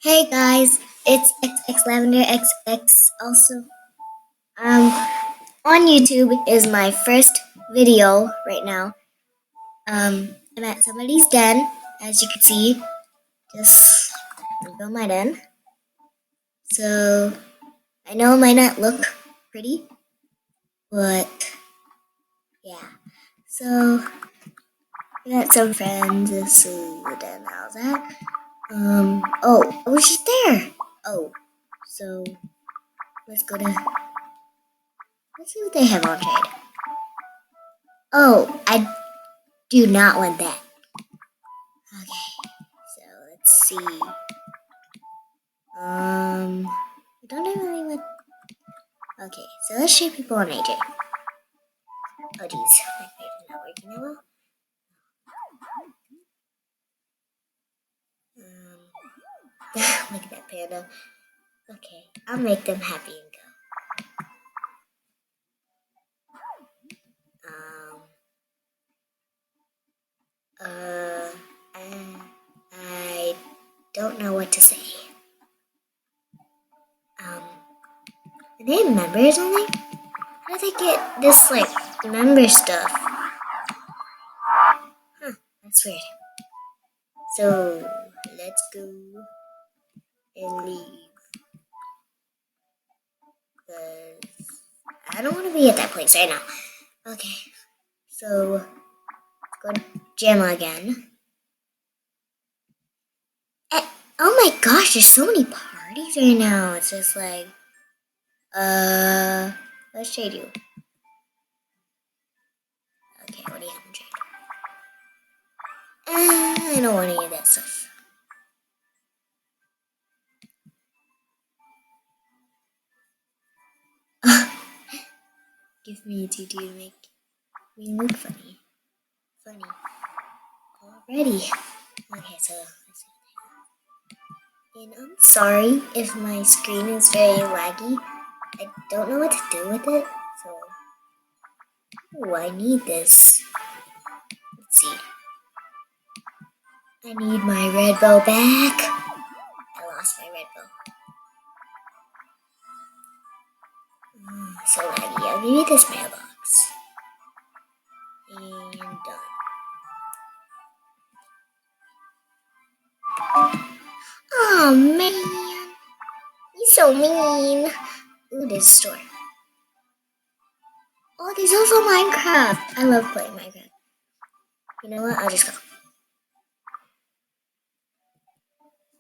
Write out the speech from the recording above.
Hey guys, it's XX Lavender XX. Also, um, on YouTube is my first video right now. I'm at somebody's den, as you can see. Just go my den. So I know it might not look pretty, but yeah. So I got some friends. This is the den I was at. Oh, she's there. Oh, so let's go to. Let's see what they have on trade. Oh, I do not want that. Okay, so let's see. I don't even really want. Okay, so let's shoot people on AJ. Oh geez, my favorite not working that well. Look at that panda. Okay, I'll make them happy and go. Uh, I don't know what to say. Are they members only? How do they get this, like, member stuff? Huh, that's weird. So, let's go and leave. Because I don't want to be at that place right now. Okay, so let's go to JAMA again. Oh my gosh, there's so many parties right now. It's just like, let's trade you. Okay, what do you have in trade? I don't want any of that stuff. Give me a tutu to make me look funny. Already. Okay, so let's see. And I'm sorry if my screen is very laggy. I don't know what to do with it, so. Oh, I need this. Let's see. I need my red bow back. I lost my red bow. So laggy. I'll give you this mailbox. And done. Oh man. He's so mean. Ooh, there's a store. Oh, there's also Minecraft. I love playing Minecraft. You know what? I'll just go.